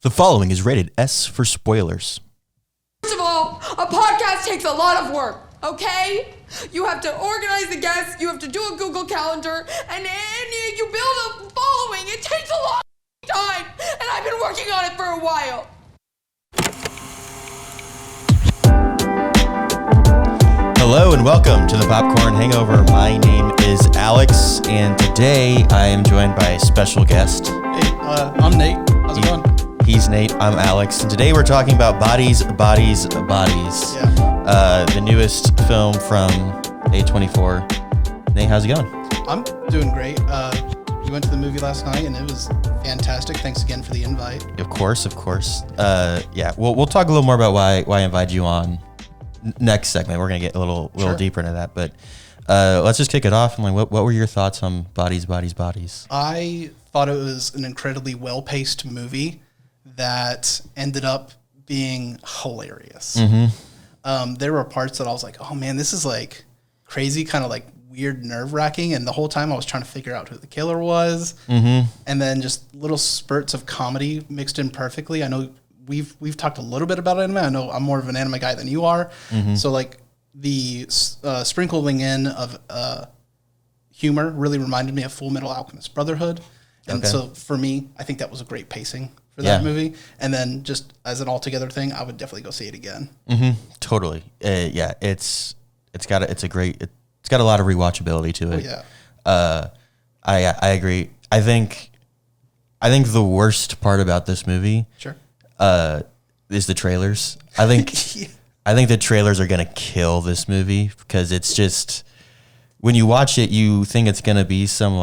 The following is rated S for spoilers. First of all, a podcast takes a lot of work, okay? You have to organize the guests, you have to do a Google Calendar, and you build a following. It takes a long time, and I've been working on it for a while. Hello and welcome to the Popcorn Hangover. My name is Alex, and today I am joined by a special guest. Hey, I'm Nate. How's it going? He's Nate, I'm Alex, and today we're talking about Bodies. Yeah. The newest film from A24. Nate, how's it going? I'm doing great. We went to the movie last night, and it was fantastic. Thanks again for the invite. Of course. Yeah, we'll talk a little more about why I invited you on next segment. We're gonna get a little Sure. deeper into that, but let's just kick it off. And what were your thoughts on Bodies? I thought it was an incredibly well-paced movie that ended up being hilarious. Mm-hmm. There were parts that I was like, oh man, this is like crazy, kind of like weird, nerve-wracking, and the whole time I was trying to figure out who the killer was. Mm-hmm. And then just little spurts of comedy mixed in perfectly. I know we've talked a little bit about anime. I know I'm more of an anime guy than you are. Mm-hmm. So like the sprinkling in of humor really reminded me of Full Metal Alchemist Brotherhood. And so for me, I think that was a great pacing for that movie. And then just as an altogether thing, I would definitely go see it again. Mm-hmm. Totally. Yeah, it's got a lot of rewatchability to it. Oh, yeah. I agree. I think the worst part about this movie Sure. is the trailers. I think I think the trailers are gonna kill this movie because it's just, when you watch it, you think it's gonna be some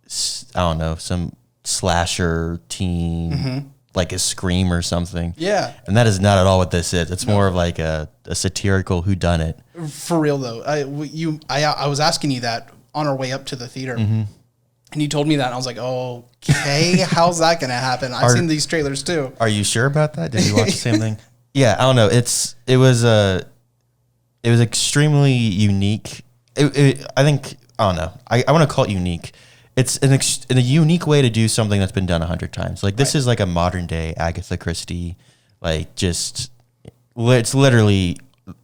some slasher teen, like a Scream or something. Yeah. And that is not at all what this is. It's more of like a satirical whodunit. For real though, I was asking you that on our way up to the theater, and you told me that, and I was like, okay, how's that gonna happen? I've seen these trailers too. Are you sure about that? Did you watch the same thing? Yeah, I don't know. It was extremely unique. I don't know. I want to call it unique. It's in a unique way to do something that's been done 100 times. Like this is like a modern day Agatha Christie, it's literally,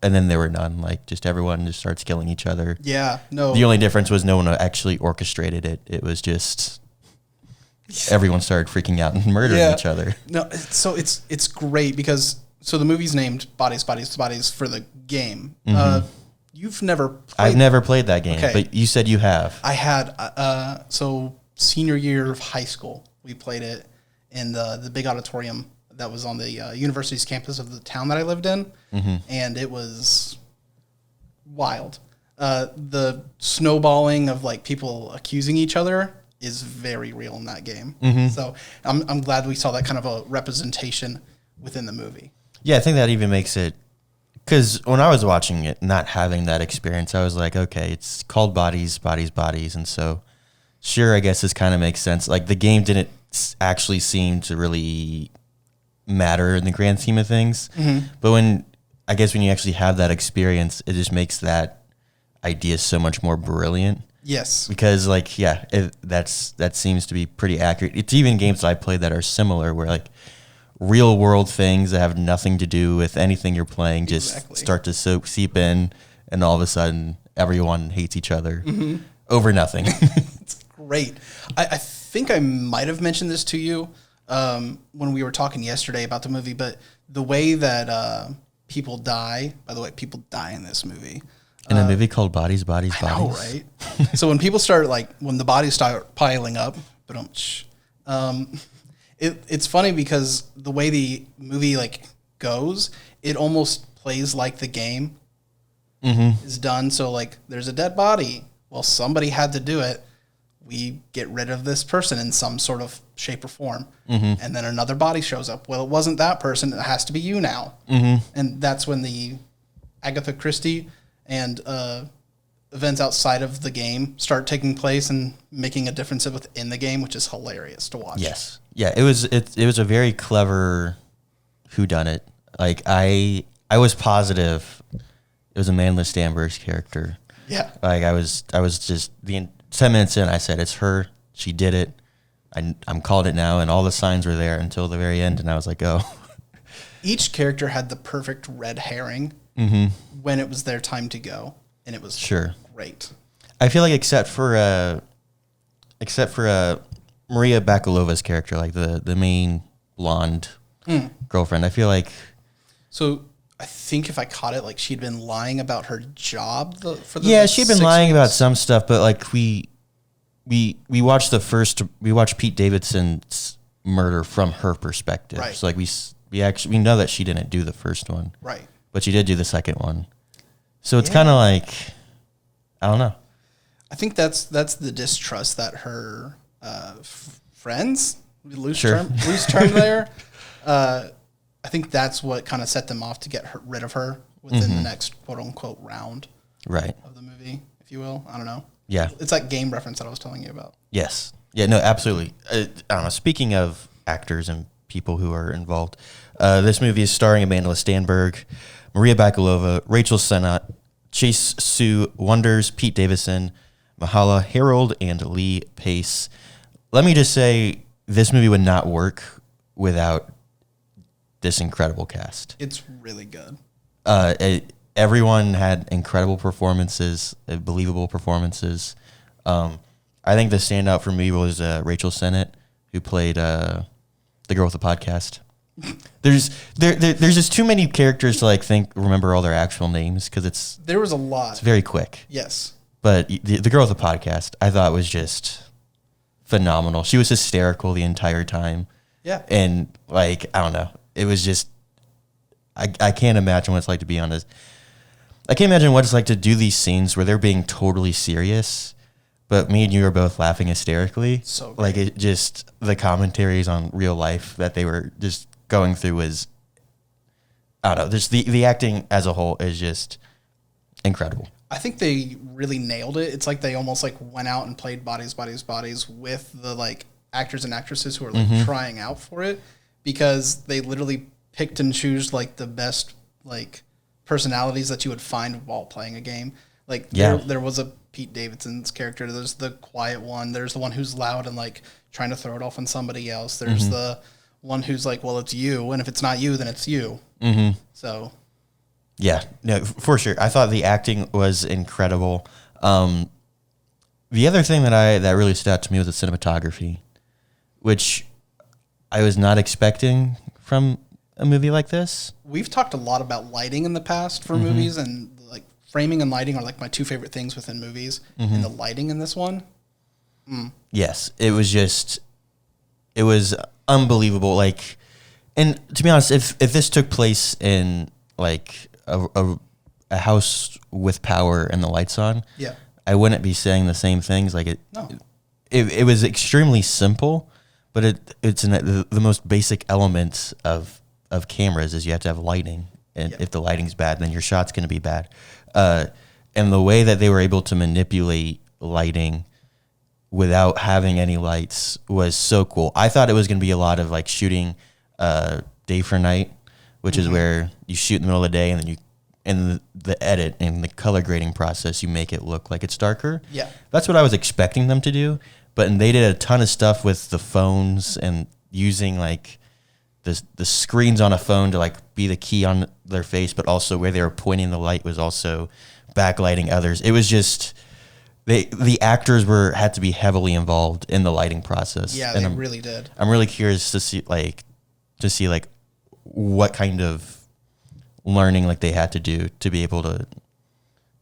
and then there were none. Like just everyone just starts killing each other. Yeah, no. The only difference was no one actually orchestrated it. It was just everyone started freaking out and murdering each other. No, so it's great because the movie's named Bodies for the game. You've never played. I've never played that game, Okay. but you said you have. I had senior year of high school. We played it in the big auditorium that was on the university's campus of the town that I lived in, and it was wild. The snowballing of like people accusing each other is very real in that game. So I'm glad we saw that kind of a representation within the movie. Yeah, I think that even makes it, because when I was watching it, not having that experience, I was like, okay, it's called Bodies, and so sure, I guess this kind of makes sense. Like the game didn't actually seem to really matter in the grand scheme of things, but when you actually have that experience, it just makes that idea so much more brilliant. Yes, because that seems to be pretty accurate. It's even games that I played that are similar, where like real world things that have nothing to do with anything you're playing just start to seep in, and all of a sudden everyone hates each other over nothing. It's great. I think I might have mentioned this to you when we were talking yesterday about the movie, but the way that people die, by the way, people die in this movie. In a movie called Bodies. I know, right? So when people start, when the bodies start piling up, it's funny because the way the movie goes, it almost plays like the game is done. So there's a dead body. Well, somebody had to do it. We get rid of this person in some sort of shape or form. And then another body shows up. Well, it wasn't that person. It has to be you now. And that's when the Agatha Christie and events outside of the game start taking place and making a difference within the game, which is hilarious to watch. Yes. Yeah, it was a very clever whodunit. I was positive it was Amanda Stanberg's character. Yeah. I was just 10 minutes in, I said, it's her. She did it. I'm called it now, and all the signs were there until the very end, and I was like, oh. Each character had the perfect red herring when it was their time to go, and it was great. I feel like except for Maria Bakalova's character, like the main blonde girlfriend, I feel like. So I think if I caught it, like she'd been lying about her job she'd been lying about some stuff, but like we watched Pete Davidson's murder from her perspective. Right. So like we know that she didn't do the first one. Right. But she did do the second one. So it's kind of like, I don't know. I think that's the distrust that her friends, loose term there. I think that's what kind of set them off to get rid of her within the next quote unquote round of the movie, if you will. I don't know. Yeah. It's that game reference that I was telling you about. Yes. Yeah, no, absolutely. I don't know. Speaking of actors and people who are involved, this movie is starring Amanda Stanberg, Maria Bakalova, Rachel Sennott, Chase Sue Wonders, Pete Davidson, Mahala Harold, and Lee Pace. Let me just say, this movie would not work without this incredible cast. It's really good. Everyone had incredible performances, believable performances. I think the standout for me was Rachel Sennott, who played the girl with the podcast. There's just too many characters to remember all their actual names because there was a lot. It's very quick. Yes, but the girl with the podcast, I thought was just phenomenal. She was hysterical the entire time. Yeah, and I don't know, it was just I can't imagine what it's like to be on this. I can't imagine what it's like to do these scenes where they're being totally serious, but me and you are both laughing hysterically. So great. It just, the commentaries on real life that they were just going through was, I don't know, just the acting as a whole is just incredible. I think they really nailed it. It's like they almost went out and played bodies with the actors and actresses who are trying out for it, because they literally picked and chose the best personalities that you would find while playing a game. There was a Pete Davidson's character. There's the quiet one. There's the one who's loud and trying to throw it off on somebody else. There's the one who's well, it's you, and if it's not you, then it's you. So, yeah, no, for sure. I thought the acting was incredible. The other thing that really stood out to me was the cinematography, which I was not expecting from a movie like this. We've talked a lot about lighting in the past for movies, and framing and lighting are my two favorite things within movies. And the lighting in this one, yes, it was unbelievable. And to be honest, if this took place in a house with power and the lights on, I wouldn't be saying the same things. It was extremely simple, but it's the most basic elements of cameras is you have to have lighting, and if the lighting's bad, then your shot's going to be bad. And the way that they were able to manipulate lighting without having any lights was so cool. I thought it was going to be a lot of shooting day for night, which is where you shoot in the middle of the day, and then in the edit and the color grading process, you make it look like it's darker. Yeah, that's what I was expecting them to do. But they did a ton of stuff with the phones and using the screens on a phone to be the key on their face, but also where they were pointing the light was also backlighting others. It was just the actors had to be heavily involved in the lighting process. Yeah, and they really did. I'm really curious to see what kind of learning they had to do to be able to,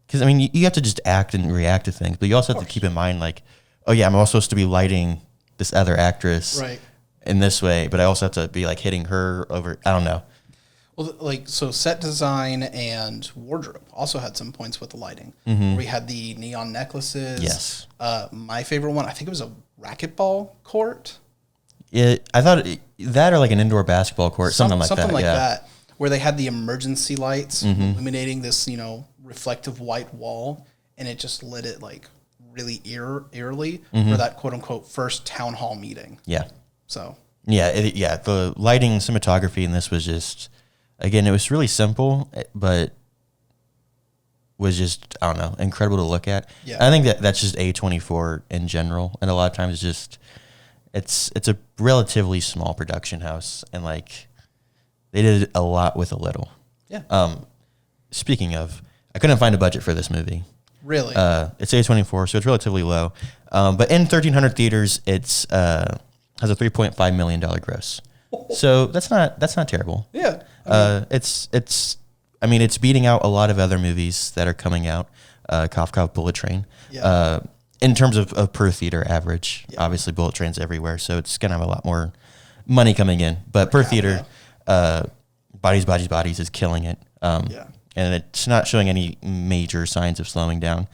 because you have to just act and react to things, but you also have to keep in mind oh yeah, I'm also supposed to be lighting this other actress in this way, but I also have to be hitting her over. I don't know. Well, so set design and wardrobe also had some points with the lighting. We had the neon necklaces. Yes. My favorite one, I think it was a racquetball court. I thought that or an indoor basketball court, something like that, where they had the emergency lights illuminating this, reflective white wall, and it just lit it really eerily for that quote unquote first town hall meeting. Yeah. So. Yeah, the lighting and cinematography in this was just, again, it was really simple, but was just, I don't know, incredible to look at. Yeah. I think that's just A24 in general, and a lot of times It's a relatively small production house, and like they did a lot with a little. Yeah. Speaking of, I couldn't find a budget for this movie. Really? It's A24, so it's relatively low. But in 1,300 theaters, it's has a $3.5 million gross. So that's not terrible. Yeah. I mean, it's beating out a lot of other movies that are coming out. Cough Cough, Bullet Train. Yeah. In terms of per theater average, obviously Bullet Train's everywhere, so it's gonna have a lot more money coming in. But per theater, Bodies is killing it. And it's not showing any major signs of slowing down.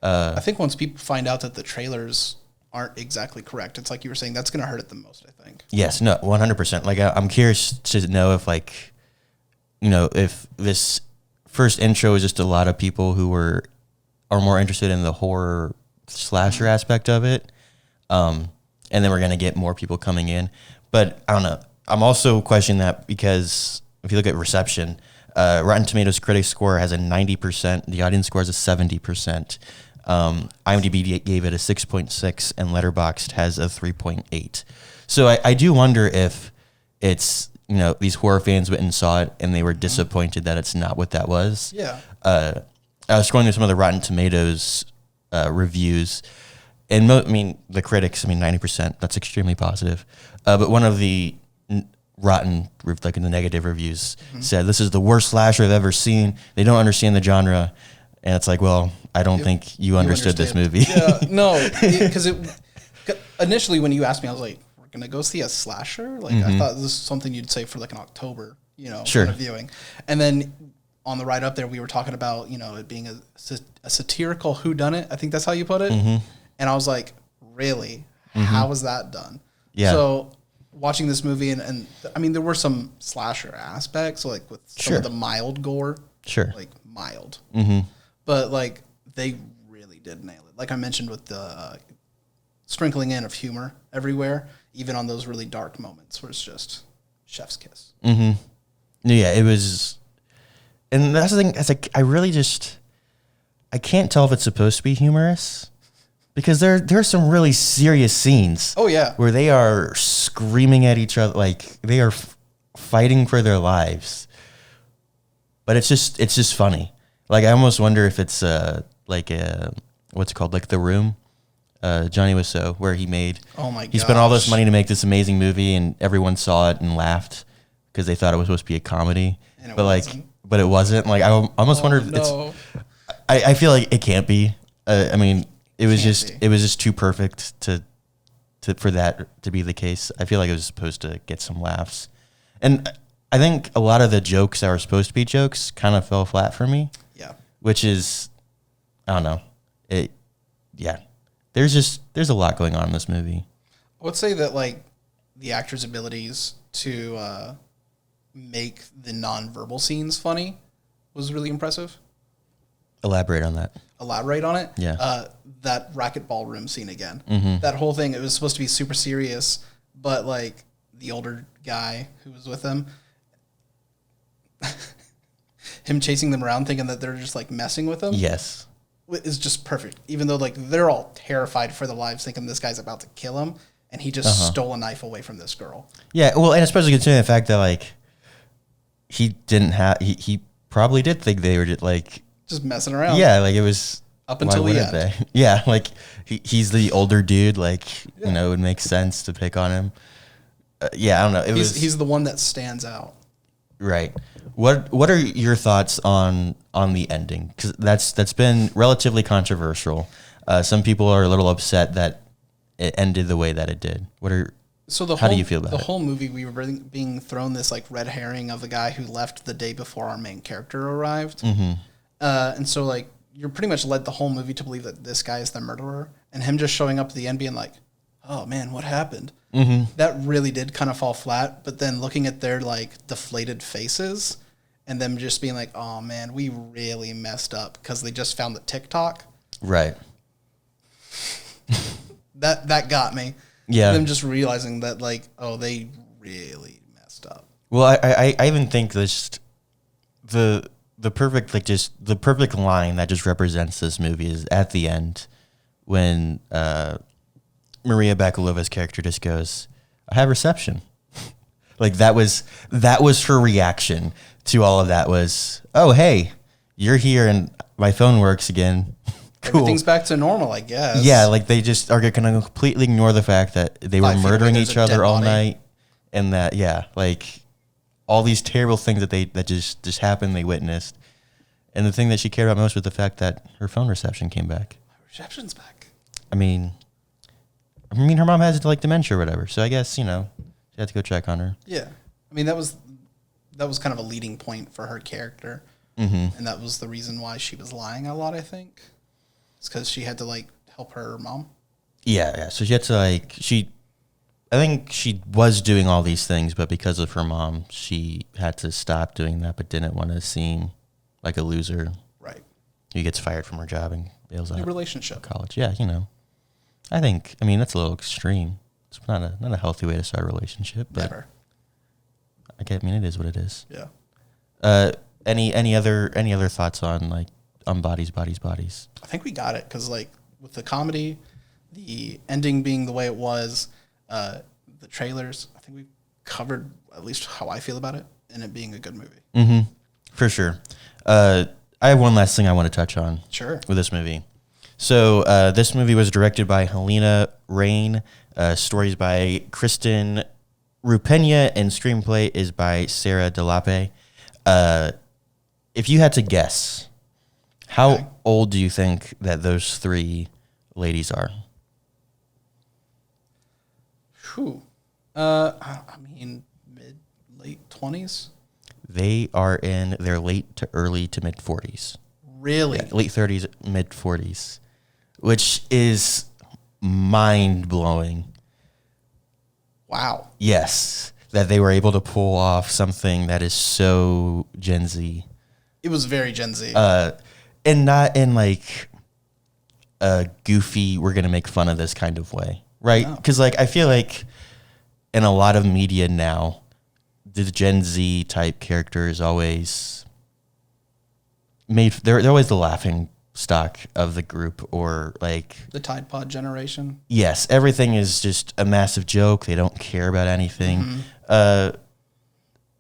I think once people find out that the trailers aren't exactly correct, it's like you were saying, that's going to hurt it the most, I think. Yes, no, 100%. Like, I'm curious to know if, like, you know, if this first intro is just a lot of people who are more interested in the horror slasher aspect of it, and then we're going to get more people coming in. But I don't know. I'm also questioning that because if you look at reception, Rotten Tomatoes critic score has a 90%. The audience score is a 70%. IMDb gave it a 6.6, and Letterboxd has a 3.8. So I do wonder if it's, you know, these horror fans went and saw it and they were disappointed that it's not what that was. Yeah. I was scrolling through some of the Rotten Tomatoes reviews, and I mean the critics. I mean 90%. That's extremely positive. But one of the Rotten, like in the negative reviews, said this is the worst slasher I've ever seen. They don't understand the genre, and it's like, well, I don't think you understood this movie. Yeah, no, because initially when you asked me, I was like, we're gonna go see a slasher. Like I thought this was something you'd say for like an October, you know, kind of viewing. And then on the ride up there, we were talking about, you know, it being a satirical whodunit. I think that's how you put it. And I was like, really? How was that done? Yeah. So watching this movie, and I mean, there were some slasher aspects, like with some of the mild gore. Like mild. But like they really did nail it. Like I mentioned with the sprinkling in of humor everywhere, even on those really dark moments where it's just chef's kiss. Yeah, it was. And that's the thing. It's like I can't tell if it's supposed to be humorous. Because there's some really serious scenes. Oh, yeah. Where they are screaming at each other, like they are fighting for their lives. But it's just funny. Like I almost wonder if it's like what's it called, like The Room, Johnny Wiseau, where he spent all this money to make this amazing movie, and everyone saw it and laughed because they thought it was supposed to be a comedy. But it wasn't. Like I almost wonder if it's. I feel like it can't be. I mean. It was just too perfect for that to be the case. I feel like it was supposed to get some laughs, and I think a lot of the jokes that were supposed to be jokes kind of fell flat for me. Yeah, which is, I don't know, there's a lot going on in this movie. I would say that like the actors' abilities to make the nonverbal scenes funny was really impressive. Elaborate on that. Yeah. That racquetball room scene again. That whole thing, it was supposed to be super serious, but like the older guy who was with them, him chasing them around thinking that they're just like messing with him. Yes. Is just perfect. Even though like they're all terrified for their lives thinking this guy's about to kill him, and he just stole a knife away from this girl. Yeah, well, and especially considering the fact that like he probably did think they were just messing around. Yeah, like it was up until the end. Yeah, like he's the older dude. Like you know, it makes sense to pick on him. Yeah, I don't know. He's the one that stands out. Right. What are your thoughts on the ending? Because that's been relatively controversial. Some people are a little upset that it ended the way that it did. How do you feel about it? The whole movie, we were being thrown this like red herring of the guy who left the day before our main character arrived. And so like you're pretty much led the whole movie to believe that this guy is the murderer, and him just showing up at the end being like, oh man, what happened? That really did kind of fall flat. But then looking at their like deflated faces and them just being like, oh man, we really messed up because they just found the TikTok. Right. That got me. Yeah. Them just realizing that like, oh, they really messed up. Well, I even think this the perfect line that just represents this movie is at the end when Maria Bakalova's character just goes, I have reception. Like that was her reaction to all of that was, oh, hey, you're here and my phone works again. Cool. Everything's back to normal, I guess. Yeah, like they just are going to completely ignore the fact that they were murdering each other all night, and that like all these terrible things that just happened, they witnessed, and the thing that she cared about most was the fact that her phone reception came back. Reception's back. I mean, her mom has like dementia or whatever, so I guess she had to go check on her. Yeah, I mean that was kind of a leading point for her character, mm-hmm. and that was the reason why she was lying a lot. I think. It's because she had to like help her mom. Yeah. So she had to I think she was doing all these things, but because of her mom, she had to stop doing that, but didn't want to seem like a loser. Right. Who gets fired from her job and bails out. New relationship. College. Yeah, I think that's a little extreme. It's not a healthy way to start a relationship. But Never. it is what it is. Yeah. Any other thoughts on bodies? I think we got it because with the comedy, the ending being the way it was, the trailers, I think we covered at least how I feel about it and it being a good movie. Mm-hmm. For sure. I have one last thing I want to touch on. Sure. With this movie. So this movie was directed by Helena Rain. Stories by Kristen Rupenia and screenplay is by Sarah Delape. If you had to guess, how old do you think that those three ladies are? Whew. Late 20s? They are in their late to early to mid 40s. Really? Yeah, late 30s, mid 40s, which is mind-blowing. Wow. Yes, that they were able to pull off something that is so Gen Z. It was very Gen Z. And not in a goofy, we're going to make fun of this kind of way, right? Because I feel like in a lot of media now, the Gen Z type characters always they're always the laughing stock of the group, or the Tide Pod generation. Yes, everything is just a massive joke. They don't care about anything. Mm-hmm.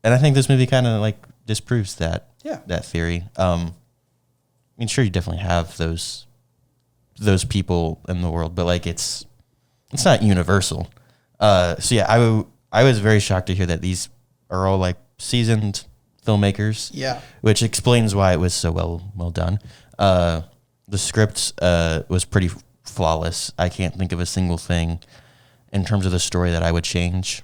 And I think this movie kind of disproves that. Yeah. That theory. Sure, you definitely have those people in the world, but it's not universal. So yeah, I was very shocked to hear that these are all seasoned filmmakers. Yeah. Which explains why it was so well done. The script was pretty flawless. I can't think of a single thing in terms of the story that I would change.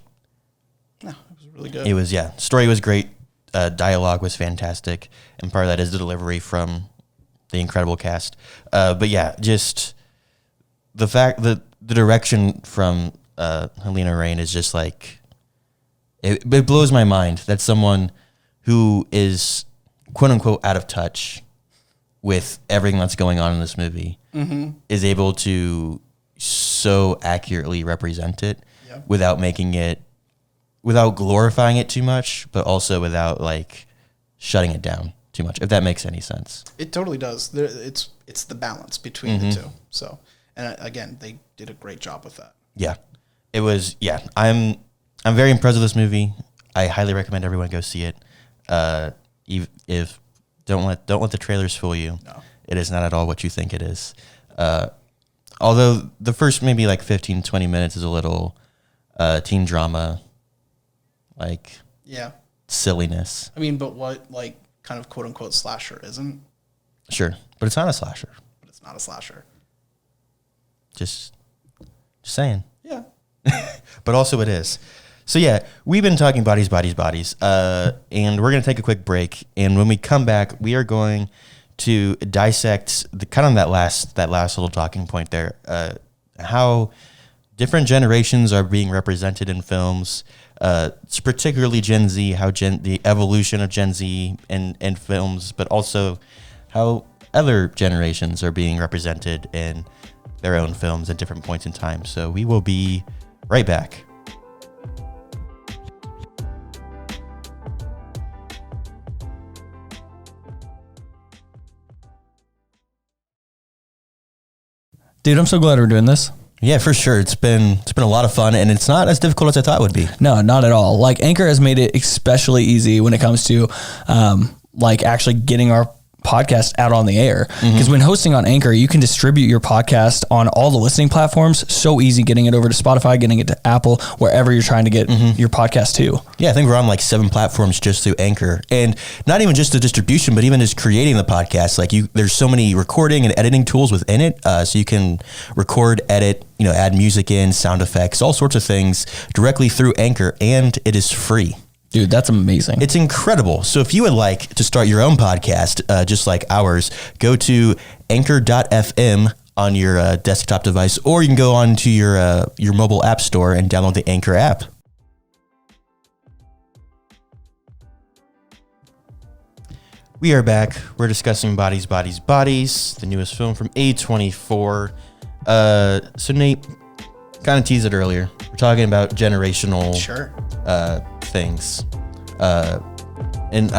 No, it was really good. It was, story was great. Dialogue was fantastic. And part of that is the delivery from the incredible cast. But yeah, just the fact that the direction from Helena Rain is just it blows my mind that someone who is quote unquote out of touch with everything that's going on in this movie is able to so accurately represent it without glorifying it too much, but also without shutting it down too much, if that makes any sense. It totally does. It's the balance between the two. So, and again, they did a great job with that. Yeah, it was. Yeah, I'm very impressed with this movie. I highly recommend everyone go see it. If don't let the trailers fool you. No. It is not at all what you think it is. Although the first maybe 15, 20 minutes is a little teen drama, silliness. But what kind of quote unquote slasher isn't? Sure, but it's not a slasher. But it's not a slasher. Just saying. Yeah. But also it is. So yeah, we've been talking bodies, and we're going to take a quick break. And when we come back, we are going to dissect that last little talking point there, how different generations are being represented in films. It's particularly Gen Z, how the evolution of Gen Z in films, but also how other generations are being represented in their own films at different points in time. So we will be right back. Dude, I'm so glad we're doing this. Yeah, for sure. It's been a lot of fun, and it's not as difficult as I thought it would be. No, not at all. Like Anchor has made it especially easy when it comes to like actually getting our podcast out on the air. Because when hosting on Anchor, you can distribute your podcast on all the listening platforms. So easy getting it over to Spotify, getting it to Apple, wherever you're trying to get your podcast to. Yeah, I think we're on like 7 platforms just through Anchor, and not even just the distribution, but even just creating the podcast. Like there's so many recording and editing tools within it, so you can record, edit, add music in, sound effects, all sorts of things directly through Anchor, and it is free. Dude, that's amazing. It's incredible. So if you would like to start your own podcast, just like ours, go to anchor.fm on your desktop device, or you can go on to your mobile app store and download the Anchor app. We are back. We're discussing Bodies, Bodies, Bodies, the newest film from A24. So Nate, kind of teased it earlier. We're talking about generational things. And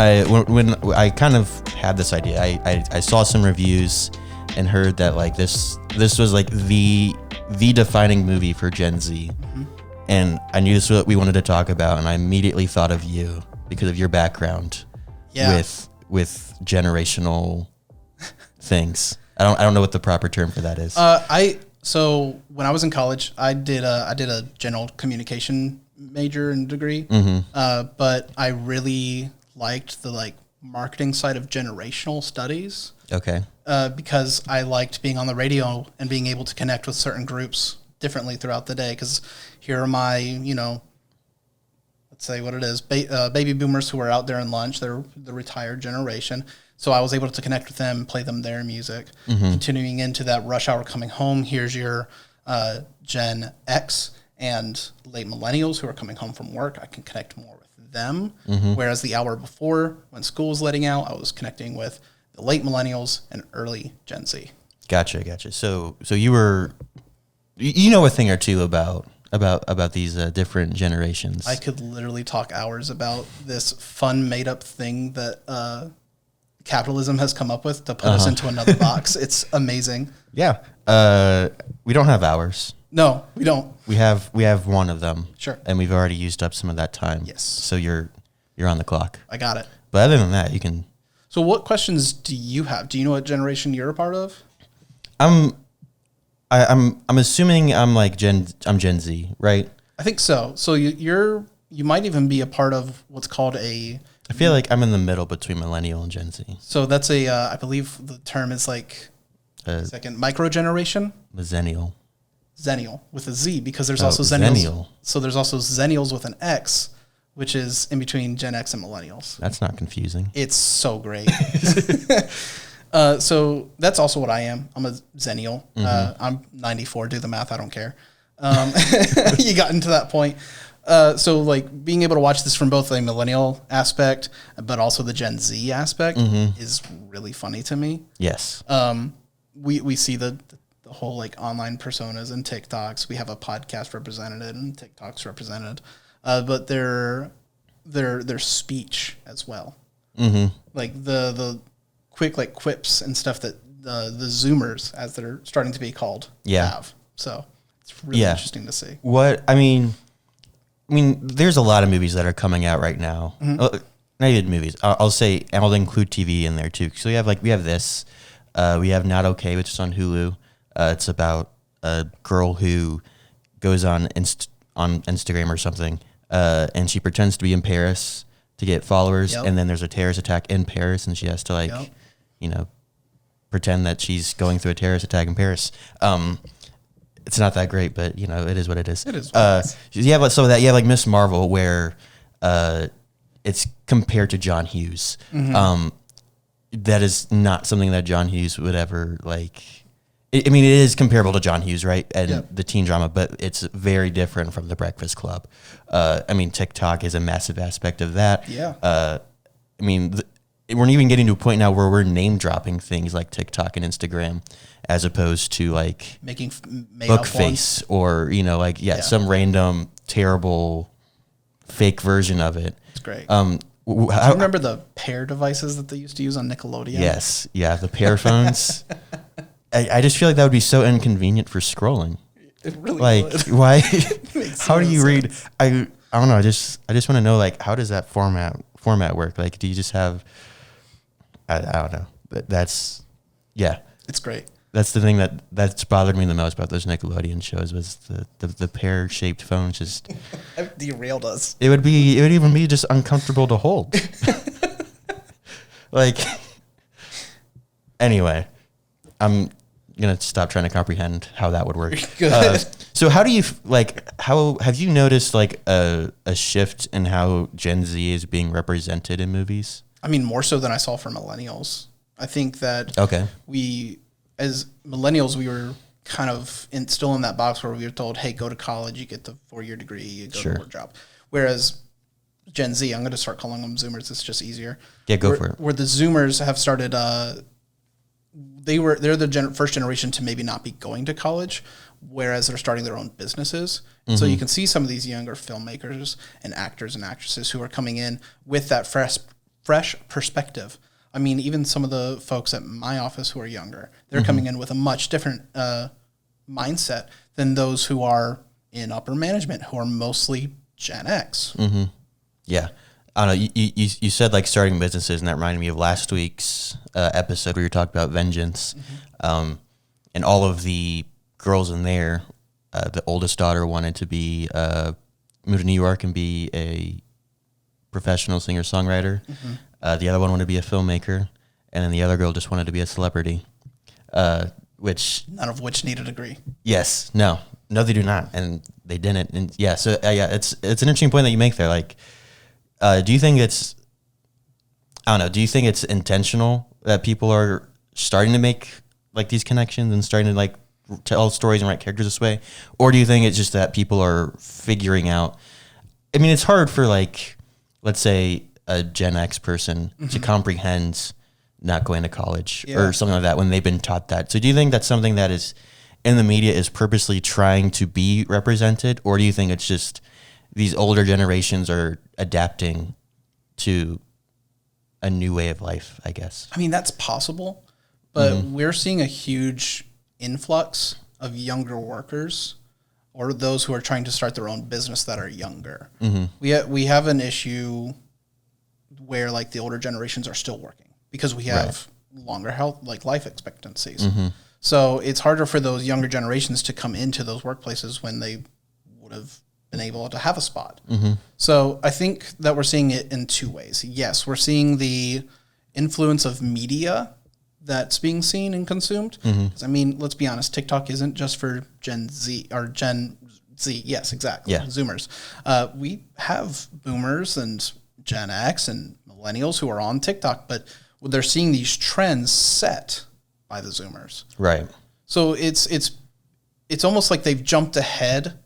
when I kind of had this idea, I saw some reviews and heard that like this was like the defining movie for Gen Z. And I knew this was what we wanted to talk about, and I immediately thought of you because of your background with generational things. I don't know what the proper term for that is. So when I was in college, I did a general communication major and degree, but I really liked the like marketing side of generational studies. Okay. Because I liked being on the radio and being able to connect with certain groups differently throughout the day. Because here are my, let's say what it is, baby boomers who are out there in lunch. They're the retired generation. So I was able to connect with them, play them their music. Continuing into that rush hour coming home, here's your Gen X and late millennials who are coming home from work. I can connect more with them. Whereas the hour before, when school was letting out, I was connecting with the late millennials and early Gen Z. Gotcha. So you were, a thing or two about these different generations. I could literally talk hours about this fun made up thing that capitalism has come up with to put us into another box. It's amazing. Yeah. We don't have hours. No, we don't. We have one of them. Sure. And we've already used up some of that time. Yes. So you're on the clock. I got it. But other than that, you can. So what questions do you have? Do you know what generation you're a part of? I'm assuming I'm Gen Z, right? I think so. So you might even be a part of what's called a. I feel like I'm in the middle between millennial and Gen Z. So that's I believe the term is like micro generation. Millennial. Zennial with a Z, because there's also Zennials. Zennial. So there's also Zennials with an X, which is in between Gen X and Millennials. That's not confusing. It's so great. So that's also what I am. I'm a Zennial. I'm 94. Do the math. I don't care. You got into that point. So like being able to watch this from both the millennial aspect, but also the Gen Z aspect is really funny to me. Yes. We see the whole like online personas and TikToks. We have a podcast represented and TikToks represented, but their speech as well. Like the quick like quips and stuff that the Zoomers, as they're starting to be called, have. So it's really interesting to see. I mean, there's a lot of movies that are coming out right now. Not even movies. I'll say I'll include TV in there too. So we have this. We have Not Okay, which is on Hulu. It's about a girl who goes on Instagram or something, and she pretends to be in Paris to get followers, and then there's a terrorist attack in Paris, and she has to pretend that she's going through a terrorist attack in Paris. It's not that great, but it is what it is. It is. What it is. You have some of that. You have like Miss Marvel, where it's compared to John Hughes. That is not something that John Hughes would ever like. I mean, it is comparable to John Hughes, right? And the teen drama, but it's very different from The Breakfast Club. I mean, TikTok is a massive aspect of that. Yeah. I mean, we're even getting to a point now where we're name dropping things like TikTok and Instagram, as opposed to like making Bookface or some random terrible fake version of it. It's great. Do you remember the Pear devices that they used to use on Nickelodeon? Yes. Yeah, the Pear phones. I just feel like that would be so inconvenient for scrolling. It really like would. why? Makes How do no you read? sense. I don't know. I just want to know like how does that format work? Like, do you just have? I don't know. That's yeah. It's great. That's the thing that's bothered me the most about those Nickelodeon shows was the pear-shaped phones. Just I've derailed us. it would even be just uncomfortable to hold. Like anyway, I'm gonna stop trying to comprehend how that would work. Good. So how do you how have you noticed like a shift in how Gen Z is being represented in movies? I mean, more so than I saw for millennials. I think that Okay. we, as millennials, we were kind of still in that box where we were told, hey, go to college, you get the 4-year degree, you go to a work job. Whereas Gen Z, I'm going to start calling them Zoomers. It's just easier. Yeah, go for it. Where the Zoomers have started, they're the first generation to maybe not be going to college, whereas they're starting their own businesses. Mm-hmm. So you can see some of these younger filmmakers and actors and actresses who are coming in with that fresh perspective. I mean, even some of the folks at my office who are younger, they're coming in with a much different mindset than those who are in upper management, who are mostly Gen X. Mm-hmm. Yeah. I don't know. You said like starting businesses, and that reminded me of last week's episode where you talked about vengeance. Mm-hmm. And all of the girls in there, the oldest daughter wanted to be move to New York and be a professional singer-songwriter. Mm-hmm. The other one wanted to be a filmmaker, and then the other girl just wanted to be a celebrity. Which none of which need a degree. Yes, no, they do not, and they didn't. And yeah, so it's an interesting point that you make there. Like, do you think it's, I don't know, do you think it's intentional that people are starting to make like these connections and starting to like tell stories and write characters this way, or do you think it's just that people are figuring out? I mean, it's hard for like, let's say, a Gen X person to comprehend not going to college or something like that when they've been taught that. So do you think that's something that is in the media is purposely trying to be represented, or do you think it's just these older generations are adapting to a new way of life, I guess? I mean, that's possible, but we're seeing a huge influx of younger workers or those who are trying to start their own business that are younger. Mm-hmm. We have an issue where like the older generations are still working because we have longer life expectancies. Mm-hmm. So it's harder for those younger generations to come into those workplaces when they would have been able to have a spot. Mm-hmm. So I think that we're seeing it in two ways. Yes, we're seeing the influence of media that's being seen and consumed. Mm-hmm. I mean, let's be honest, TikTok isn't just for Gen Z or Gen Z. Yes, exactly. Yeah. Zoomers. We have boomers and Gen X and millennials who are on TikTok, but they're seeing these trends set by the Zoomers. Right. So it's almost like they've jumped ahead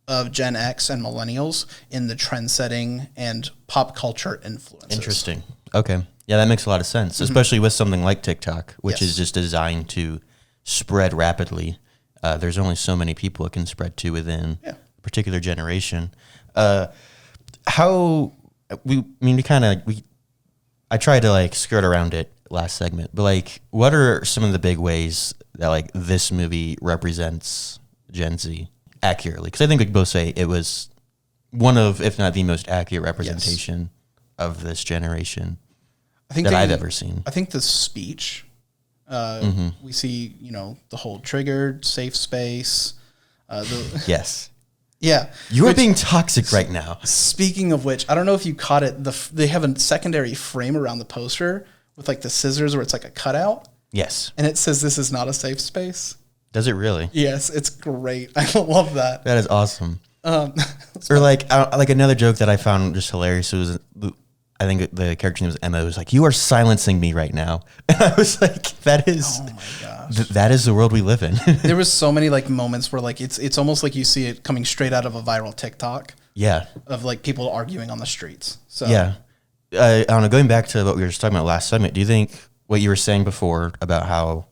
of Gen X and millennials in the trend setting and pop culture influences. Interesting. Okay. Yeah, that makes a lot of sense, especially with something like TikTok, which is just designed to spread rapidly. There's only so many people it can spread to within a particular generation. I tried to like skirt around it last segment, but like, what are some of the big ways that like this movie represents Gen Z accurately? Because I think we could both say it was one of, if not the most accurate representation of this generation I've ever seen. I think the speech, we see, the whole triggered, safe space. Yes. Yeah. You are being toxic right now. Speaking of which, I don't know if you caught it. They have a secondary frame around the poster with like the scissors where it's like a cutout. Yes. And it says, "This is not a safe space." Does it really? Yes, it's great. I love that. That is awesome. Or like another joke that I found just hilarious was, I think the character name was Emma. It was like, "You are silencing me right now," and I was like, "That is, oh my gosh, that is the world we live in." There was so many like moments where like it's almost like you see it coming straight out of a viral TikTok. Yeah, of like people arguing on the streets. So yeah, I don't know. Going back to what we were just talking about last segment, do you think what you were saying before about how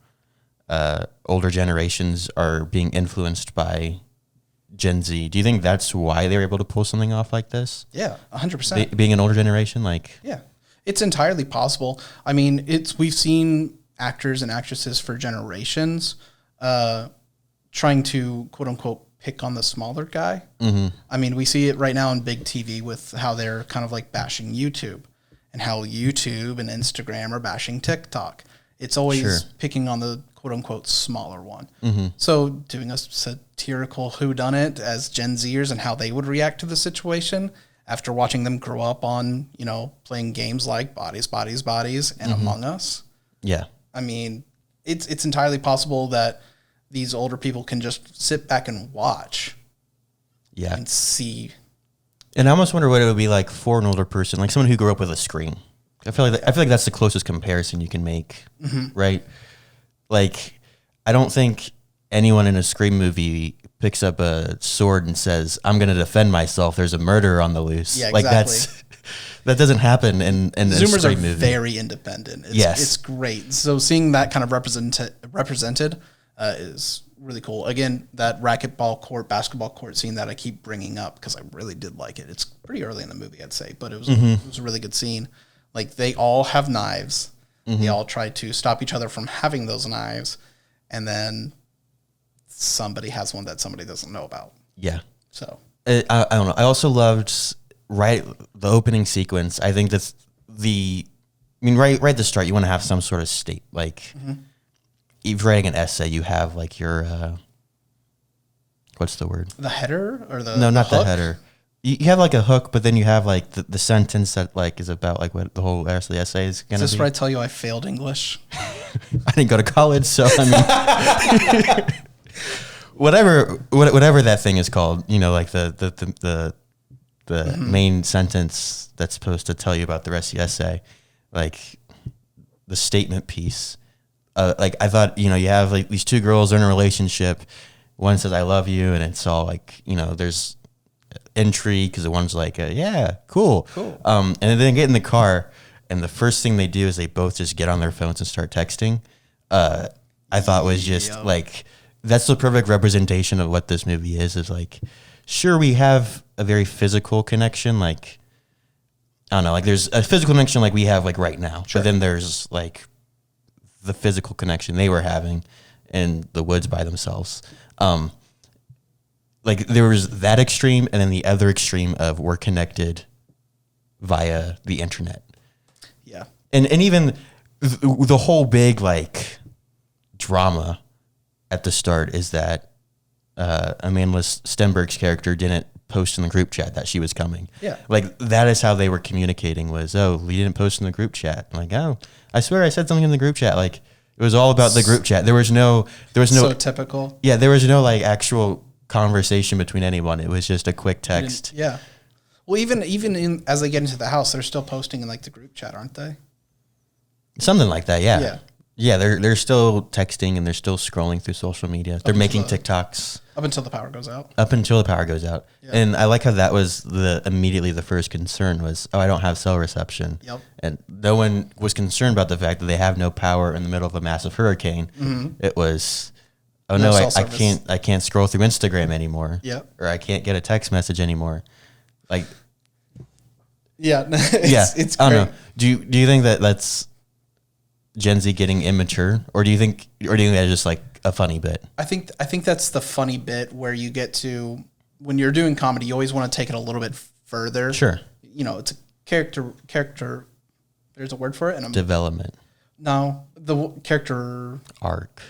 older generations are being influenced by Gen Z, do you think that's why they were able to pull something off like this? Yeah, 100%. Being an older generation, like... Yeah, it's entirely possible. I mean, we've seen actors and actresses for generations trying to, quote unquote, pick on the smaller guy. I mean, we see it right now in big TV with how they're kind of like bashing YouTube and how YouTube and Instagram are bashing TikTok. It's always picking on the quote unquote smaller one. So doing a satirical whodunit as Gen Zers and how they would react to the situation after watching them grow up on, you know, playing games like Bodies, Bodies, Bodies and Among Us. Yeah. I mean, it's entirely possible that these older people can just sit back and watch and see. And I almost wonder what it would be like for an older person, like someone who grew up with a screen. I feel like that's the closest comparison you can make, right? Like, I don't think anyone in a Scream movie picks up a sword and says, "I'm going to defend myself. There's a murderer on the loose." Yeah, like that doesn't happen in a Zoomers Scream are movie. very independent. Yes, it's great. So seeing that kind of represented is really cool. Again, that racquetball court, basketball court scene that I keep bringing up because I really did like it. It's pretty early in the movie, I'd say, but it was a really good scene. Like, they all have knives. They all try to stop each other from having those knives, and then somebody has one that somebody doesn't know about. Yeah. So I don't know. I also loved the opening sequence. I think that's right at the start, you want to have some sort of state. Like, if you're writing an essay, you have like your what's the word? The header or the not hook? the header. You have like a hook, but then you have like the sentence that like is about like what the whole rest of the essay is gonna be. Is this where I tell you I failed English? I didn't go to college, so I mean, whatever that thing is called, you know, like the main sentence that's supposed to tell you about the rest of the essay, like the statement piece. Like, I thought, you know, you have like these two girls in a relationship. One says "I love you," and it's all like, you know, there's intrigue because the one's like, yeah, cool. And then they get in the car, and the first thing they do is they both just get on their phones and start texting. I thought was just like, that's the perfect representation of what this movie is like, sure, we have a very physical connection, like, I don't know, like there's a physical connection like we have like right now, but then there's like the physical connection they were having in the woods by themselves. Like, there was that extreme, and then the other extreme of we're connected via the internet. Yeah. And even the whole big, like, drama at the start is that Amanda Stenberg's character didn't post in the group chat that she was coming. Yeah. Like, that is how they were communicating was, oh, we didn't post in the group chat. I'm like, oh, I swear I said something in the group chat. Like, it was all about the group chat. There was no so typical. Yeah, there was no, like, actual conversation between anyone. It was just a quick text. Yeah. Well, even as they get into the house, they're still posting in like the group chat, aren't they? Something like that. Yeah. Yeah. Yeah. They're still texting and they're still scrolling through social media. They're making TikToks Up until the power goes out. Yeah. And I like how that was immediately the first concern was, oh, I don't have cell reception. Yep. And no one was concerned about the fact that they have no power in the middle of a massive hurricane. It was, oh no, I can't scroll through Instagram anymore. Yep. Or I can't get a text message anymore. Like, yeah, it's I great. don't know. Do you think that that's Gen Z getting immature, or do you think that's just like a funny bit? I think that's the funny bit where you get to, when you're doing comedy, you always want to take it a little bit further. Sure. You know, it's a character. There's a word for it. Development. No, the character arc.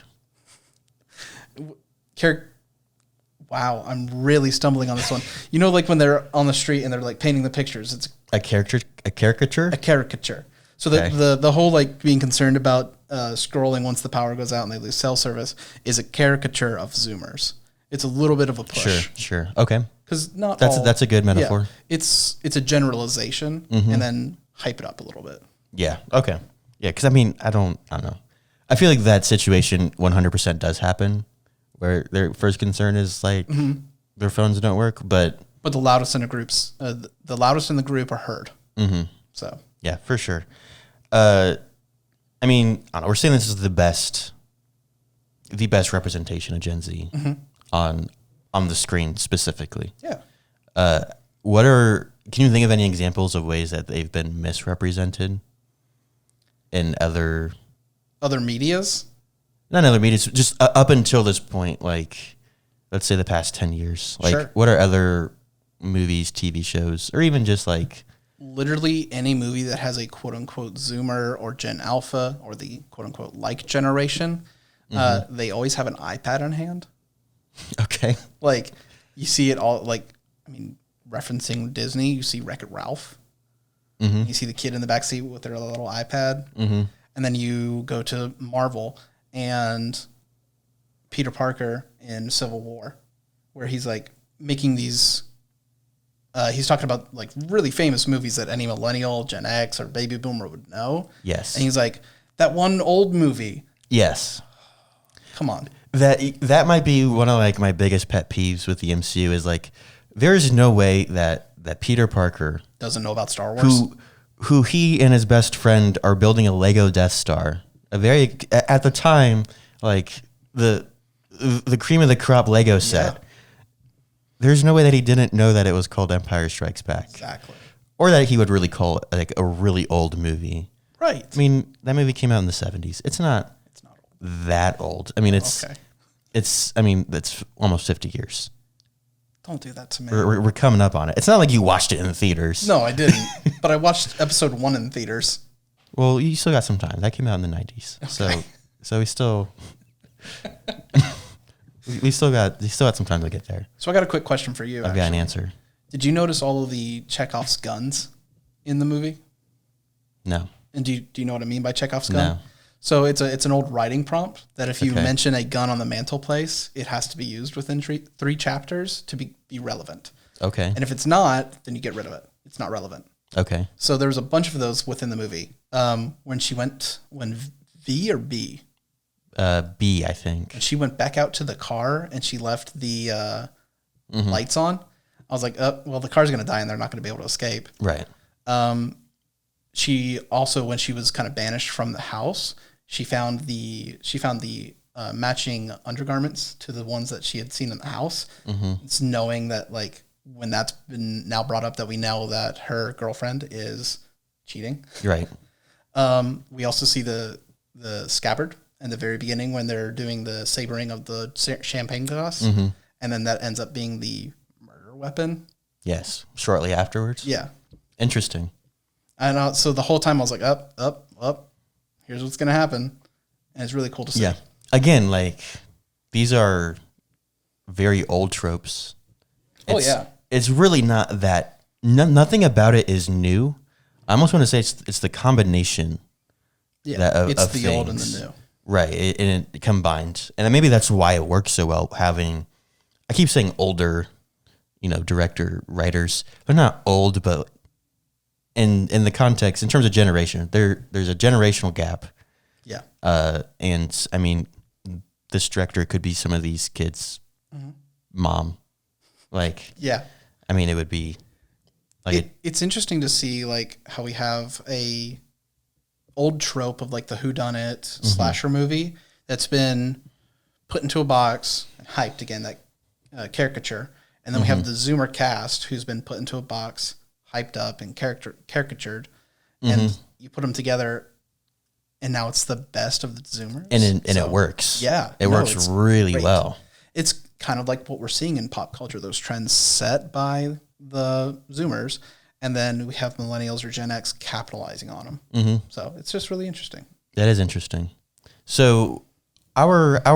Wow, I'm really stumbling on this one. You know, like when they're on the street and they're like painting the pictures, it's a caricature. A caricature. So the whole like being concerned about scrolling once the power goes out and they lose cell service is a caricature of Zoomers. It's a little bit of a push. Sure. Okay. Because that's a good metaphor. Yeah, it's a generalization and then hype it up a little bit. Yeah. Okay. Yeah. Because I mean, I don't know. I feel like that situation 100% does happen, where their first concern is like their phones don't work, but the loudest in the groups, the loudest in the group are heard. So yeah, for sure. I mean, I don't know, we're saying this is the best representation of Gen Z on the screen specifically. Yeah. Can you think of any examples of ways that they've been misrepresented in other medias? Not other medias, just up until this point, like let's say the past 10 years? Like, Sure. what are other movies, TV shows, or even just like Literally any movie that has a quote unquote Zoomer or Gen Alpha or the quote unquote like generation, they always have an iPad on hand. okay, Like you see it all, like, I mean, referencing Disney, you see Wreck-It Ralph. You see the kid in the backseat with their little iPad. And then you go to Marvel and Peter Parker in Civil War, where he's like making these, he's talking about like really famous movies that any millennial, Gen X, or baby boomer would know. Yes. And he's like, that one old movie. Yes. Come on. That might be one of like my biggest pet peeves with the MCU is like, there is no way that Peter Parker Doesn't know about Star Wars. who he and his best friend are building a Lego Death Star. At the time, like the cream of the crop Lego set. Yeah. There's no way that he didn't know that it was called Empire Strikes Back. Exactly. Or that he would really call it like a really old movie. Right. I mean, that movie came out in the 70s. It's not that old. I mean, it's almost 50 years. Don't do that to me. We're coming up on it. It's not like you watched it in the theaters. No, I didn't. But I watched episode 1 in theaters. Well, you still got some time. That came out in the 90s. Okay. So we still got some time to get there. So I got a quick question for you. I've got an answer. Did you notice all of the Chekhov's guns in the movie? No. And do you know what I mean by Chekhov's gun? No. So it's an old writing prompt that if you Okay. mention a gun on the mantelpiece, it has to be used within three chapters to be relevant. Okay. And if it's not, then you get rid of it. It's not relevant. Okay. So there was a bunch of those within the movie. When V or B? B, I think. She went back out to the car and she left the lights on. I was like, well, the car's going to die and they're not going to be able to escape. Right. She also, when she was kind of banished from the house, she found the matching undergarments to the ones that she had seen in the house. It's knowing that, like, when that's been now brought up that we know that her girlfriend is cheating. Right. We also see the scabbard in the very beginning when they're doing the sabering of the champagne glass. And then that ends up being the murder weapon. Yes. Shortly afterwards. Yeah. Interesting. And so the whole time I was like, up. Here's what's going to happen. And it's really cool to see. Yeah. Again, like, these are very old tropes. It's really not that. Nothing about it is new. I almost want to say it's the combination. Yeah, it's of the things. old and the new. Right. It combined. And maybe that's why it works so well having, I keep saying older, director, writers. They're not old, but in the context, in terms of generation, there's a generational gap. Yeah. And I mean, this director could be some of these kids' mom. Like, Yeah. I mean, it would be like it's interesting to see like how we have a old trope of like the whodunit slasher movie that's been put into a box and hyped again, that caricature. And then we have the Zoomer cast who's been put into a box, hyped up and caricatured. And you put them together and now it's the best of the Zoomers. and it works. Yeah. It works really great. well. It's kind of like what we're seeing in pop culture, those trends set by the Zoomers, and then we have millennials or Gen X capitalizing on them. So it's just really interesting. That is interesting. So our I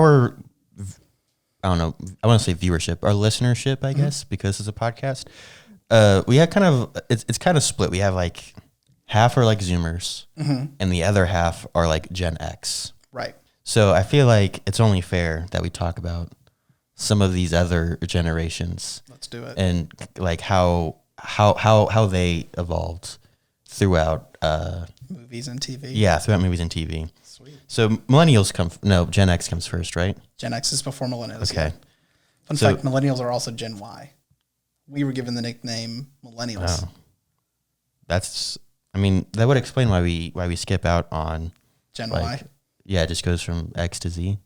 don't know, I want to say viewership, our listenership, I guess, because it's a podcast. We have kind of it's kind of split. We have like half are like Zoomers, and the other half are like Gen X. Right. So I feel like it's only fair that we talk about some of these other generations. Let's do it. And like how they evolved throughout Movies and TV. Yeah, throughout movies and TV. Sweet. So millennials Gen X comes first, right? Gen X is before millennials. Okay. Yeah. Fun fact, millennials are also Gen Y. We were given the nickname millennials. Oh. That would explain why we skip out on Gen like, Y. Yeah, it just goes from X to Z.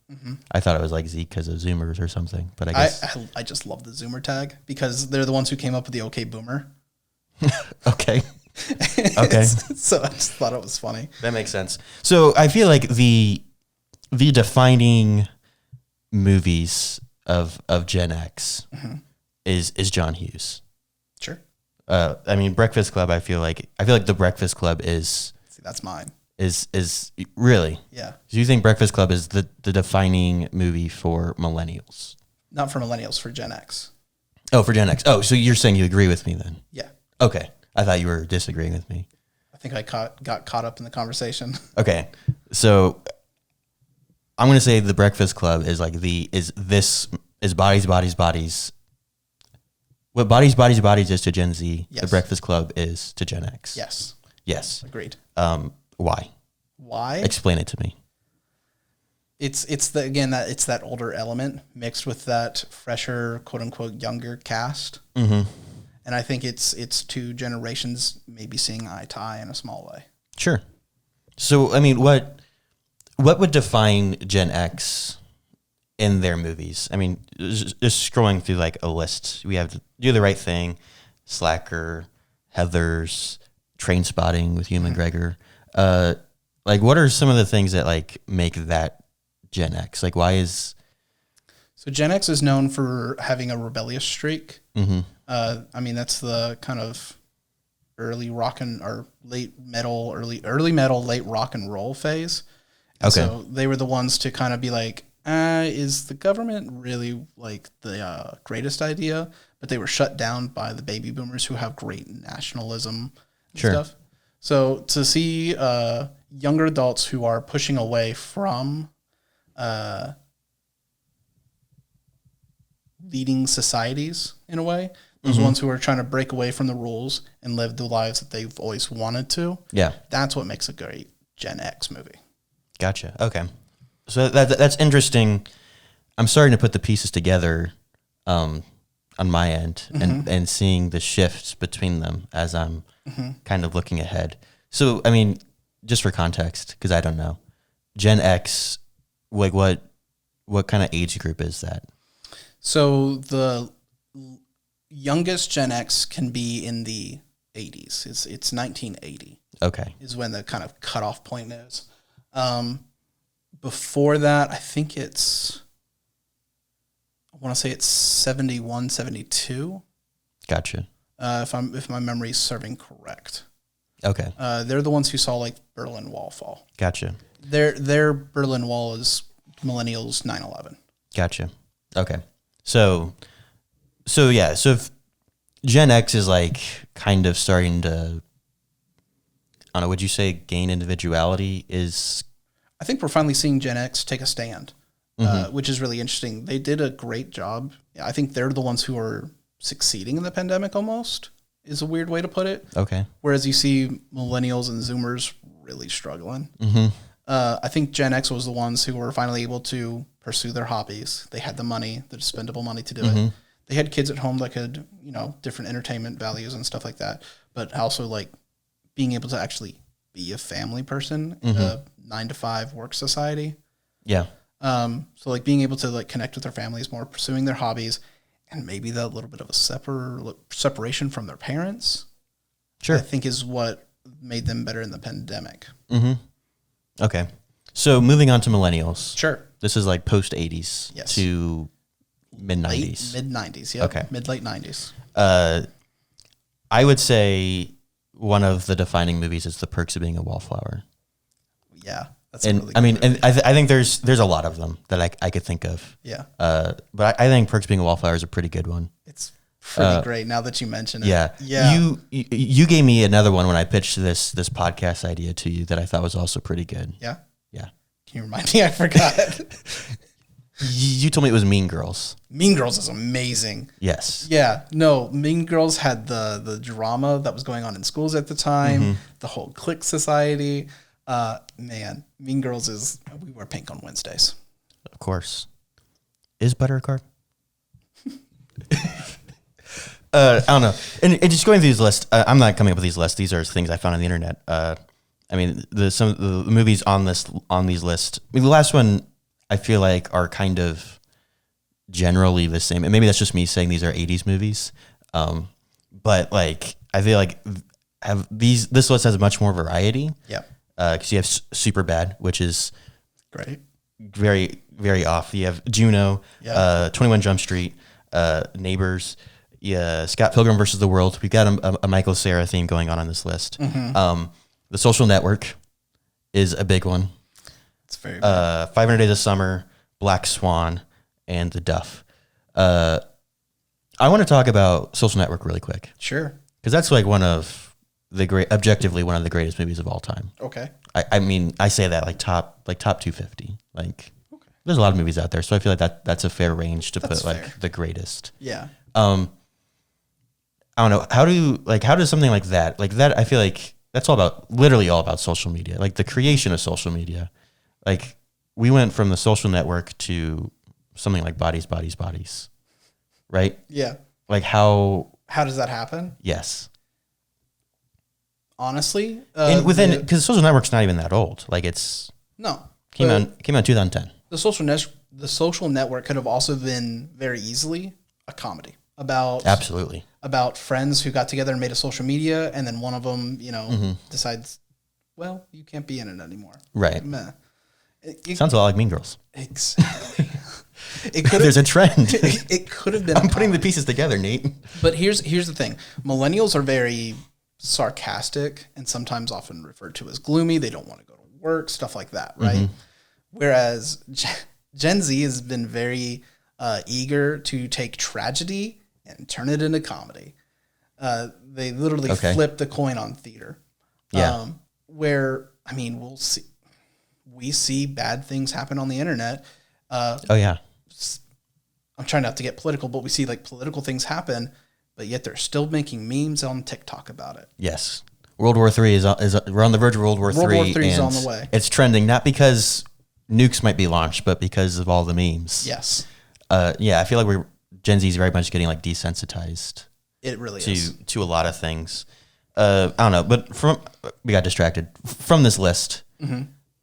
I thought it was like Z because of Zoomers or something, but I guess I just love the Zoomer tag because they're the ones who came up with the OK Boomer. Okay. Okay. So I just thought it was funny. That makes sense. So I feel like the defining movies of Gen X is John Hughes. Sure. I mean, Breakfast Club. I feel like the Breakfast Club is. See, that's mine. Is really. Yeah. Do you think Breakfast Club is the defining movie for millennials? Not for millennials, for Gen X. Oh, for Gen X. Oh, so you're saying you agree with me then? Yeah. Okay. I thought you were disagreeing with me. I think I got caught up in the conversation. Okay. So I'm going to say the Breakfast Club is like is Bodies, Bodies, Bodies. What Bodies, Bodies, Bodies is to Gen Z, Yes. The Breakfast Club is to Gen X. Yes. Yes. Agreed. Why? Why? Explain it to me. It's that older element mixed with that fresher, quote unquote, younger cast. Mm-hmm. And I think it's two generations maybe seeing eye to eye in a small way. Sure. So, I mean, what would define Gen X in their movies? I mean, just scrolling through like a list, we have Do the Right Thing, Slacker, Heathers, Train Spotting with Ewan McGregor. Like, what are some of the things that like make that Gen X? Like, why is... So Gen X is known for having a rebellious streak. Mm-hmm. I mean, that's the kind of early rock or late metal, early metal, late rock and roll phase. And Okay. So they were the ones to kind of be like, is the government really like the greatest idea? But they were shut down by the baby boomers who have great nationalism and Sure. stuff. So to see younger adults who are pushing away from leading societies in a way, those ones who are trying to break away from the rules and live the lives that they've always wanted to. Yeah. That's what makes a great Gen X movie. Gotcha. Okay. So that's interesting. I'm starting to put the pieces together on my end and seeing the shifts between them as I'm kind of looking ahead. So, I mean, just for context, because I don't know, Gen X, like what kind of age group is that? So the youngest Gen X can be in the 80s. It's 1980 Okay. is when the kind of cutoff point is. Before that, I think I want to say it's 71, 72. Gotcha. If my memory is serving correct. Okay. They're the ones who saw like Berlin Wall fall. Gotcha. Their Berlin Wall is Millennials 9/11. Gotcha. Okay. So yeah. So if Gen X is like kind of starting to, I don't know, would you say gain individuality is? I think we're finally seeing Gen X take a stand, which is really interesting. They did a great job. I think they're the ones who are succeeding in the pandemic almost, is a weird way to put it. Okay. Whereas you see millennials and Zoomers really struggling. Mm-hmm. I think Gen X was the ones who were finally able to pursue their hobbies. They had the money, the expendable money to do it. They had kids at home that could, different entertainment values and stuff like that, but also like being able to actually be a family person in a 9-to-5 work society. Yeah. So like being able to like connect with their families more, pursuing their hobbies, and maybe that little bit of a separation from their parents. Sure. I think is what made them better in the pandemic. Mm-hmm. Okay. So moving on to millennials. Sure. This is like post 80s Yes. to mid 90s. Mid 90s. Yeah. Okay. Late 90s. I would say one of the defining movies is The Perks of Being a Wallflower. Yeah. That's And a really I mean, good movie. and I think there's a lot of them that I could think of. Yeah. But I think Perks of Being a Wallflower is a pretty good one. It's pretty great now that you mention it. Yeah. Yeah. You gave me another one when I pitched this podcast idea to you that I thought was also pretty good. Yeah. Yeah. Can you remind me? I forgot. You told me it was Mean Girls. Mean Girls is amazing. Yes. Yeah, no, Mean Girls had the drama that was going on in schools at the time, the whole clique society. Man, Mean Girls we wear pink on Wednesdays. Of course. Is butter a carb? I don't know. And just going through these lists, I'm not coming up with these lists. These are things I found on the internet. I mean, some of the movies on these lists. I mean, the last one I feel like are kind of generally the same, and maybe that's just me saying these are 80s movies. But like, I feel like this list has much more variety. Yeah, because you have Superbad, which is great. very, very off. You have Juno, Yeah. 21 Jump Street, Neighbors, Scott Pilgrim versus the World. We've got a Michael Cera theme going on this list. The Social Network is a big one. It's very 500 Days of Summer, Black Swan, and The Duff. I want to talk about Social Network really quick. Sure. Because that's like objectively one of the greatest movies of all time. Okay. I mean, I say that like top 250. Like, there's a lot of movies out there, so I feel like that's a fair range to put like fair. the greatest. Yeah. I don't know. How does something like that, I feel like that's literally all about social media, like the creation of social media. Like, we went from the Social Network to something like Bodies, right? Yeah. Like how does that happen? Yes. Honestly, because Social Network's not even that old. Like came out in 2010. The Social Network could have also been very easily a comedy Absolutely. about friends who got together and made a social media, and then one of them, decides, well, you can't be in it anymore. Right. Meh. Sounds a lot like Mean Girls. Exactly. There's a trend. It could have been. I'm putting the pieces together, Nate. But here's the thing: millennials are very sarcastic and sometimes often referred to as gloomy. They don't want to go to work, stuff like that, right? Whereas Gen Z has been very eager to take tragedy and turn it into comedy. They literally flip the coin on theater. Yeah. Where, I mean, we see bad things happen on the internet. Oh yeah. I'm trying not to get political, but we see like political things happen, but yet they're still making memes on TikTok about it. Yes. World War III is we're on the verge of World War III. World War III is on the way. It's trending, not because nukes might be launched, but because of all the memes. Yes. I feel like Gen Z is very much getting like desensitized. It really is. To a lot of things. I don't know, but we got distracted from this list.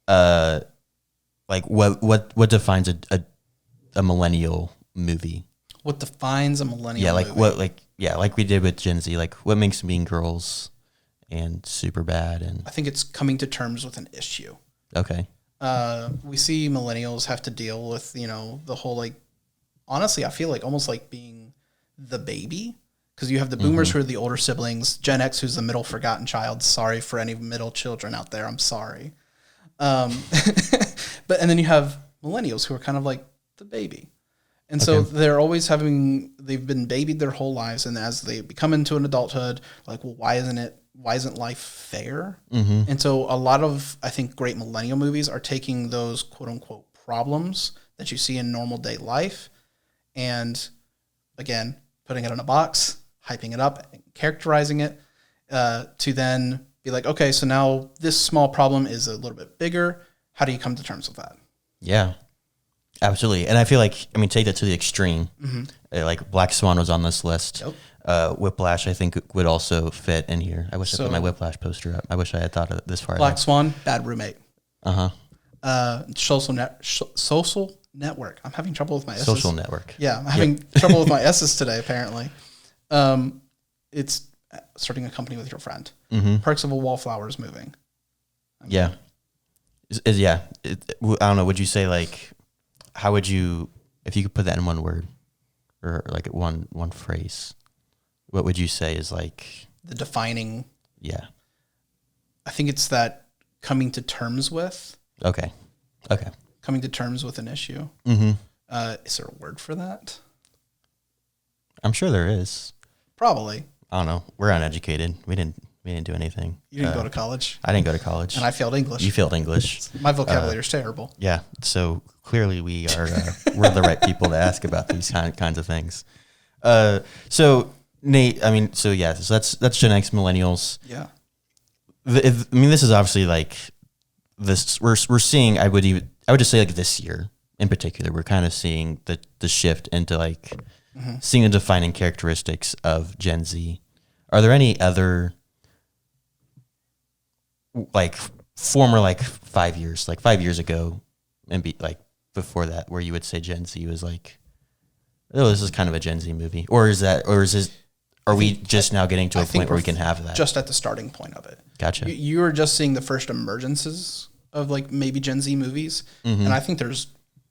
Like what defines a millennial movie? What defines a millennial movie? Like we did with Gen Z, like what makes Mean Girls and Superbad, and I think it's coming to terms with an issue. Okay. We see millennials have to deal with, the whole, like, honestly, I feel like almost like being the baby, because you have the boomers who are the older siblings, Gen X who's the middle forgotten child. Sorry for any middle children out there. I'm sorry. And then you have millennials who are kind of like the baby. And so they're always they've been babied their whole lives. And as they become into an adulthood, like, well, why isn't life fair? And so a lot of, I think, great millennial movies are taking those quote unquote problems that you see in normal day life and, again, putting it in a box, hyping it up, and characterizing it to then be like, okay, so now this small problem is a little bit bigger. How do you come to terms with that? Yeah. Absolutely. And I feel like, take that to the extreme. Like Black Swan was on this list. Yep. Whiplash, I think, would also fit in here. I wish I put my Whiplash poster up. I wish I had thought of it this far. Black Swan, Bad Roommate. Social Network. I'm having trouble with my S's. Social Network. Yeah, I'm having trouble with my S's today, apparently. It's starting a company with your friend. Perks of a Wallflower is moving. Yeah. I don't know. Would you say, like, how would you, if you could put that in one word or like one phrase, what would you say is like the defining? Yeah. I think it's that coming to terms with. Okay. Coming to terms with an issue. Is there a word for that? I'm sure there is. Probably. I don't know. We're uneducated. We didn't do anything. You didn't go to college. I didn't go to college. And I failed English. You failed English. My vocabulary is terrible. Yeah. So clearly we are we're the right people to ask about these kinds of things. So Nate, so that's Gen X millennials. Yeah. This is obviously like this. We're seeing. I would just say like this year in particular, we're kind of seeing the shift into like seeing the defining characteristics of Gen Z. Are there any other like former like 5 years, like 5 years ago, and before that, where you would say Gen Z was like, oh, this is kind of a Gen Z movie, are we just now getting to a point where we can have that? Just at the starting point of it. Gotcha. You're just seeing the first emergences of like maybe Gen Z movies, and I think there's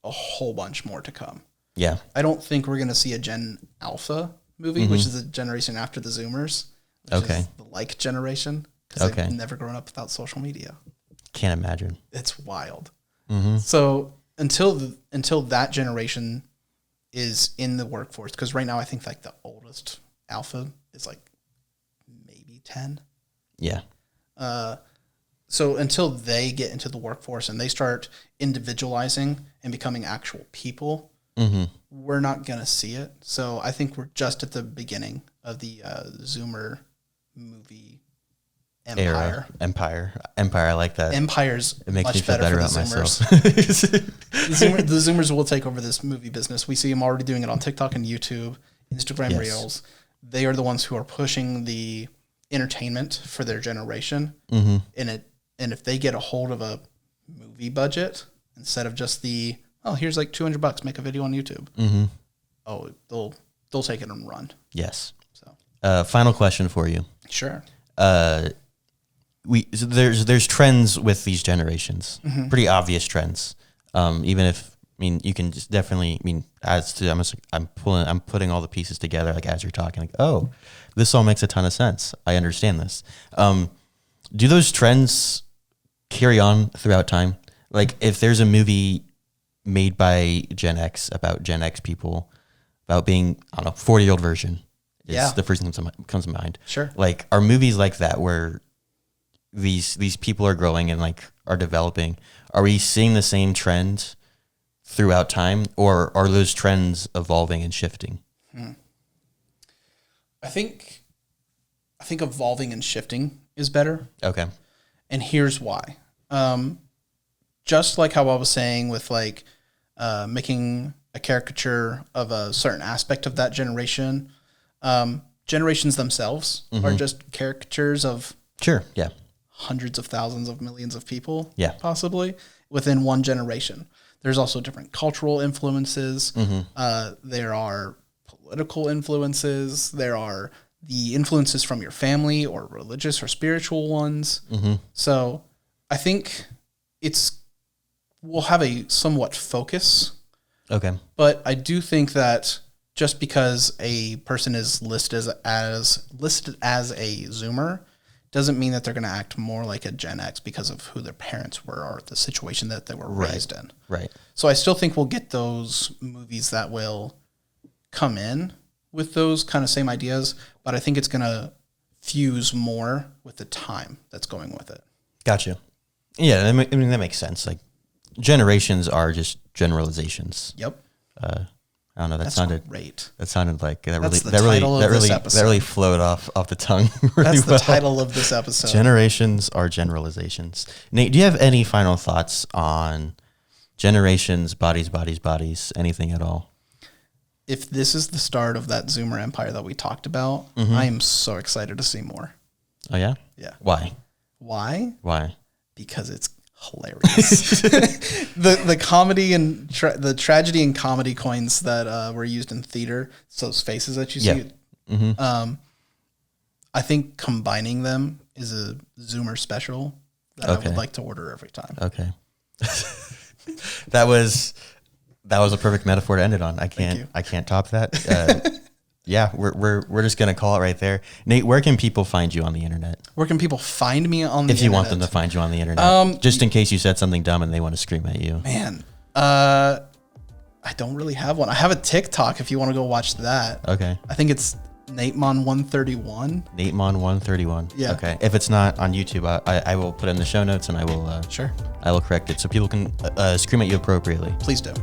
a whole bunch more to come. Yeah. I don't think we're going to see a Gen Alpha movie, which is the generation after the Zoomers. Which is the like generation. Because they've never grown up without social media. Can't imagine. It's wild. So until that generation is in the workforce, because right now I think like the oldest Alpha is like maybe 10. Yeah. So until they get into the workforce and they start individualizing and becoming actual people, we're not going to see it. So I think we're just at the beginning of the Zoomer movie empire. Empire. I like that. Empire's It makes much me feel better better for about the myself. Zoomers. The Zoomers will take over this movie business. We see them already doing it on TikTok and YouTube, Instagram Reels. They are the ones who are pushing the entertainment for their generation. And if they get a hold of a movie budget instead of just here's like $200, make a video on YouTube. They'll take it and run. Yes. So final question for you. sure. There's trends with these generations, pretty obvious trends. Even if, you can just definitely, I'm putting all the pieces together, like as you're talking, like, oh, this all makes a ton of sense. I understand this. Do those trends carry on throughout time? Like if there's a movie made by Gen X about Gen X people, about being, 40-year-old version is the first thing that comes to mind. Sure. Like are movies like that where these people are growing and like are developing, are we seeing the same trend throughout time, or are those trends evolving and shifting? I think evolving and shifting is better. Okay. And here's why. Just like how I was saying with like making a caricature of a certain aspect of that generation, generations themselves are just caricatures of hundreds of thousands of millions of people, possibly within one generation. There's also different cultural influences. There are political influences. There are the influences from your family or religious or spiritual ones. So I think we'll have a somewhat focus. Okay. But I do think that just because a person is listed as a Zoomer doesn't mean that they're going to act more like a Gen X because of who their parents were or the situation that they were raised in. Right. So I still think we'll get those movies that will come in with those kind of same ideas, but I think it's going to fuse more with the time that's going with it. Gotcha. Yeah, that makes sense. Like generations are just generalizations. Yep. I don't know. That sounded great. That sounded like that That's really flowed off the tongue. Really That's the title of this episode. Generations are generalizations. Nate, do you have any final thoughts on generations, bodies, anything at all? If this is the start of that Zoomer empire that we talked about, I am so excited to see more. Oh yeah? Yeah. Why? Why? Because it's hilarious. the comedy and the tragedy and comedy coins that were used in theater, those faces that you see. I think combining them is a Zoomer special that I would like to order every time. Okay. That was a perfect metaphor to end it on. I can't top that. Yeah, we're just gonna call it right there. Nate, where can people find you on the internet? Where can people find me on the internet? If you want them to find you on the internet, just in case you said something dumb and they want to scream at you. Man, I don't really have one. I have a TikTok if you want to go watch that. Okay. I think it's NateMon131. NateMon131. Yeah. Okay. If it's not on YouTube, I will put it in the show notes and I will sure. I will correct it so people can scream at you appropriately. Please do.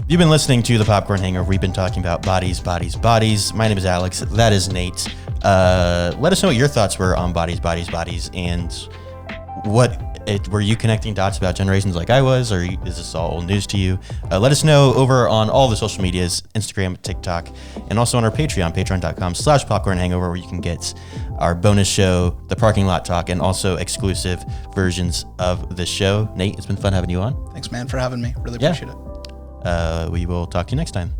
You've been listening to The Popcorn Hangover. We've been talking about bodies. My name is Alex. That is Nate. Let us know what your thoughts were on bodies, and were you connecting dots about generations like I was, or is this all old news to you? Let us know over on all the social medias, Instagram, TikTok, and also on our Patreon, patreon.com/popcornhangover, where you can get our bonus show, The Parking Lot Talk, and also exclusive versions of the show. Nate, it's been fun having you on. Thanks, man, for having me. Really appreciate it. We will talk to you next time.